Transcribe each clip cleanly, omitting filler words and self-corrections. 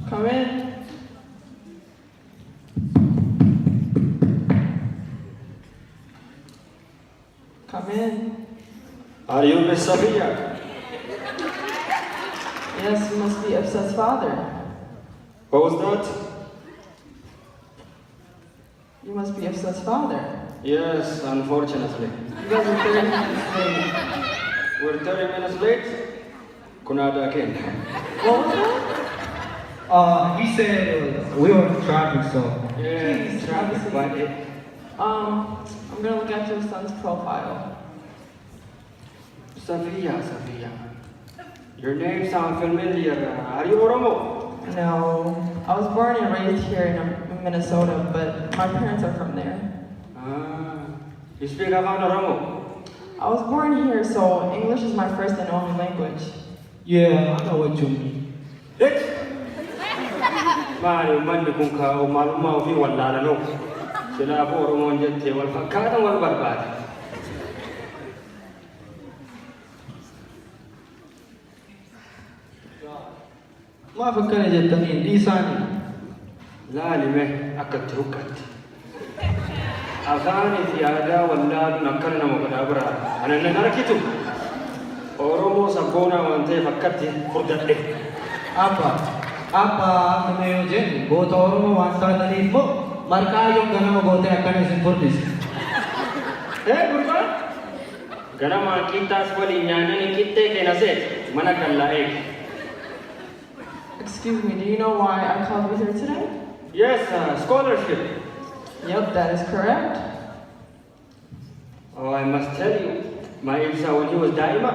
Come in. Come in. Are you Miss Sophia? Yes, you must be Ifsa's father. What was that? You must be Ifsa's father. Yes, unfortunately. You guys are 30 minutes late. We're 30 minutes late. Kunada again. What was that? He said we were in traffic, so. Yeah, Please, traffic, have a but seat. I'm gonna look at your son's profile. Sophia. Your name sounds familiar. Are you Oromo? No, I was born and raised here in Minnesota, but my parents are from there. You speak about Oromo? I was born here, so English is my first and only language. Yeah, I know what you mean. Maali ummanni kun kaa'u maalummaa ofii wallaalanuu. Kanaafuu Oromoon jettee wal fakkaatan wal barbaada. Maaf akkana jettanii dhiisaanii. Laalime akkatti huqqatti. Afaanii fi aadaa wallaaluun akkana nama godhaa biraa. Anannan arkitu. Oromoo sabboonaa waan ta'eef akkatti furdadhe. Abba akkana yoo jennu goota Oromoo waan taataniif immoo marqaa yoo ganama gootee akkana isin furdise. Gurbaa? Ganamaan qixxaas waliin nyaannanii qixxee keena seete mana kallaa eege. Excuse me, do you know why I called you here today? Yes, scholarship. Yep, that is correct. Oh, I must tell you, my Ibsa, when he was Daima,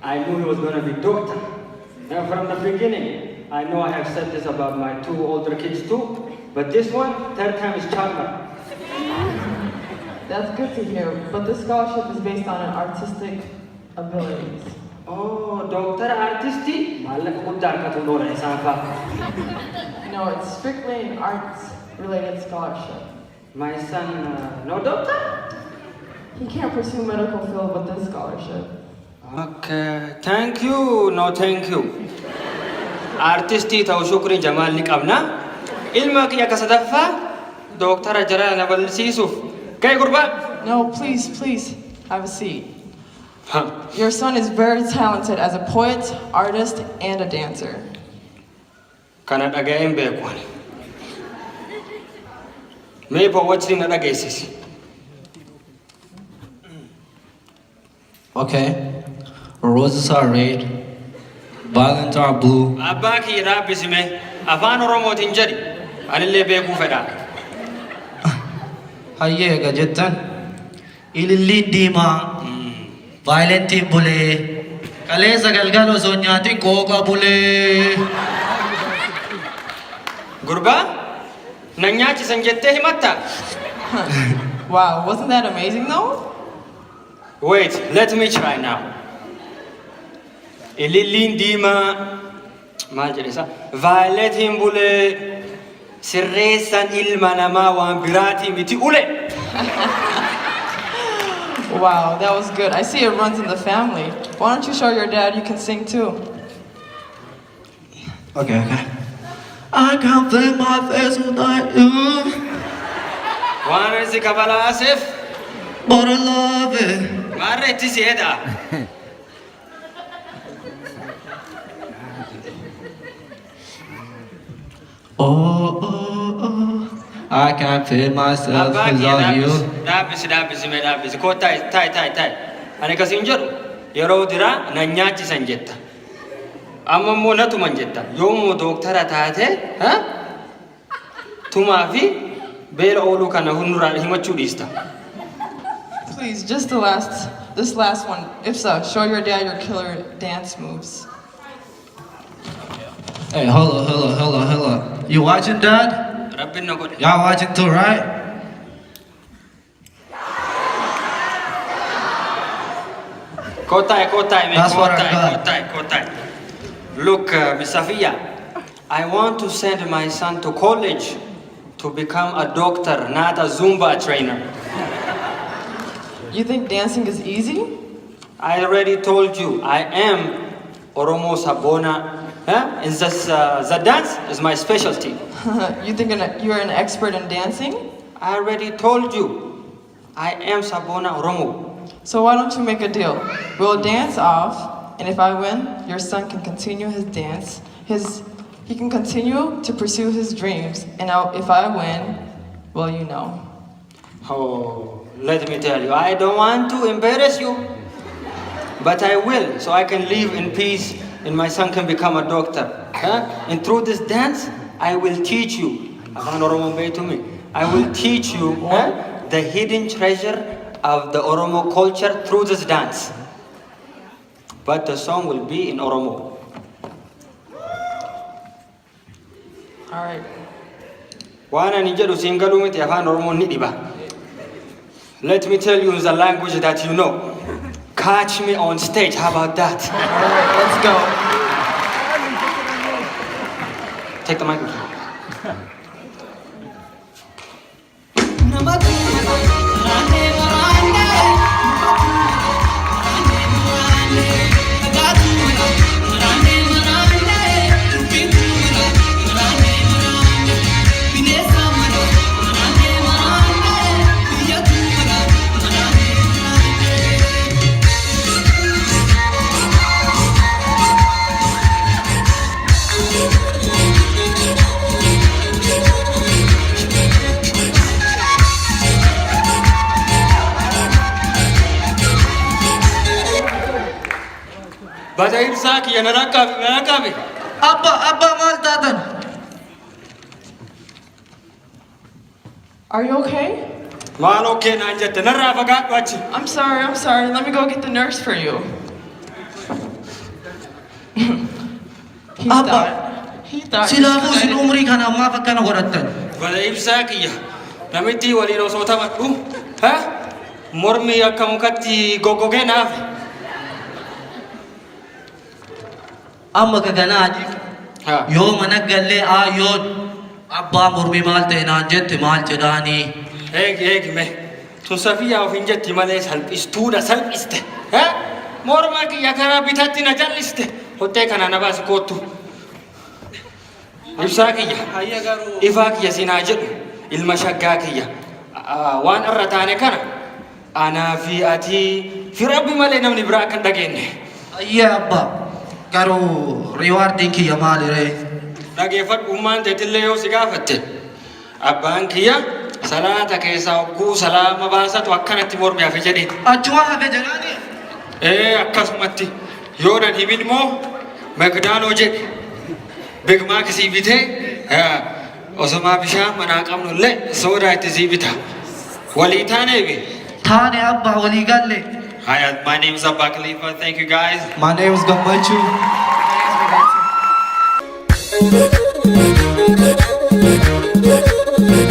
I knew he was going to be doctor. And from the beginning, I know I have said this about my two older kids too, but this one, third time is charmer. That's good to hear, but this scholarship is based on artistic abilities. Oh, doctor artisti? Malaka guddaa akkatu loora isaan fa'a. No, it's strictly an arts-related scholarship. My son, no doctor? He can't pursue medical field with this scholarship. Okay, thank you, no thank you. Artisti ta'u shukri Jamaal ni qabna. Ilma kiyya akka sadaffaa dooktara jara na barsiisuuf. Ka'e gurbaa? No, please, have a seat. Your son is very talented as a poet, artist, and a dancer. Kana dhaga'een beeku ani. Mee po'achi na dhageessisi. Okay. Roses are red, violets are blue. Abbaa kiyya dhaabbisime afaan Oromootiin jedhi anillee beekuu fedha. Hayyee egaa jettan ililliin diimaa, vaayilentiin bulee, qaleessa galgala osoo hin nyaatin qooqa bulee. Gurbaa, na nyaachisan jettee himatta? Wow, wasn't that amazing though? Wait, let me try now. Ililliin diimaa, maal jedhe isa? Vaayiletiin bulee, sirreessan ilma namaa waan biraatii miti ule. Wow, that was good. I see it runs in the family. Why don't you show your dad you can sing too? Okay. I can't feel my face without you, Waan isi kabalaaseef, but I love it. maarra itti si'eedha. Oh, I can't feel myself Abbaa kiyya without you. dhaabbisi. Koo taa'i. Ani kasiin jedhu yeroo diraa na nyaachisan jetta. Amma immoo na tuman jetta. Yoommoo dooktara taate, tumaa fi beela ooluu kana hunduraa himachuu dhiista. Please, just this last one. Ifsa, show your dad your killer dance moves. Hey, hold on. You watching, Dad? Rabbiin na godhe. Y'all watching too, right? Koo taa'i, That's what I koo taa'i. Look, Miss Safiya, I want to send my son to college to become a doctor, not a Zumba trainer. You think dancing is easy? I already told you, I am Oromo Sabona. Huh? And the dance is my specialty. You think you're an expert in dancing? I already told you, I am Sabona Oromo. So why don't you make a deal? We'll dance off, and if I win, your son can continue his dance. He can continue to pursue his dreams, and if I win, well, you know. Oh, let me tell you, I don't want to embarrass you, but I will, so I can live in peace and my son can become a doctor. Huh? And through this dance, I will teach you. I will teach you the hidden treasure of the Oromo culture through this dance. But the song will be in Oromo. All right. Let me tell you in the language that you know. Catch me on stage, how about that? All right, let's go. Take the mic. Bajaib Saki, Yanarakabi. Abba maal taatan? Are you okay? Malo ke nanjata narrafagat wachi. I'm sorry. Let me go get the nurse for you. He thought. Silaafuu sin umrii kana ammaaf akkana godhattan. Bajaib Saki, namiti walino sota matu. Ha? Mormi akka mukatti gogoge naaf. Amma kaganaa yoo mana gallee aayyoon abbaa mormii maal ta'e naan jette maal jedhaanii. Eegi me. Tun safiyaa ofiin jetti malee salphistuudha salphiste. Morma kiyya karaa bitatti na jalliste. Hottee kana na baasi koottu. Ibsaa kiyya. Ifaa kiyya sinaa jedhu. Ilma shaggaa kiyya. Waan irra taane kana. Anaa fi ati fi rabbi malee namni biraa akka hin dhageenye. Ayyee abbaa. Garuu riwaardiin kiyya maaliree? Dhageeffadhummaan teetillee yoo si gaafatte abbaan kiyya salaata keessaa hogguu salaama baasatu akkanatti mormi hafe jedhee. Achuma hafe jedhaanii? Akkasumatti yoo nan himin moo Makdaanoo jedhe Bigmaak sii bitee osomaa bishaan manaa qabnullee soodaa itti sii bita. Walii taaneebi? Taane abbaa walii galle. Hi, my name is Abba Khalifa. Thank you guys. My name is Gammachu. My name is Roberto.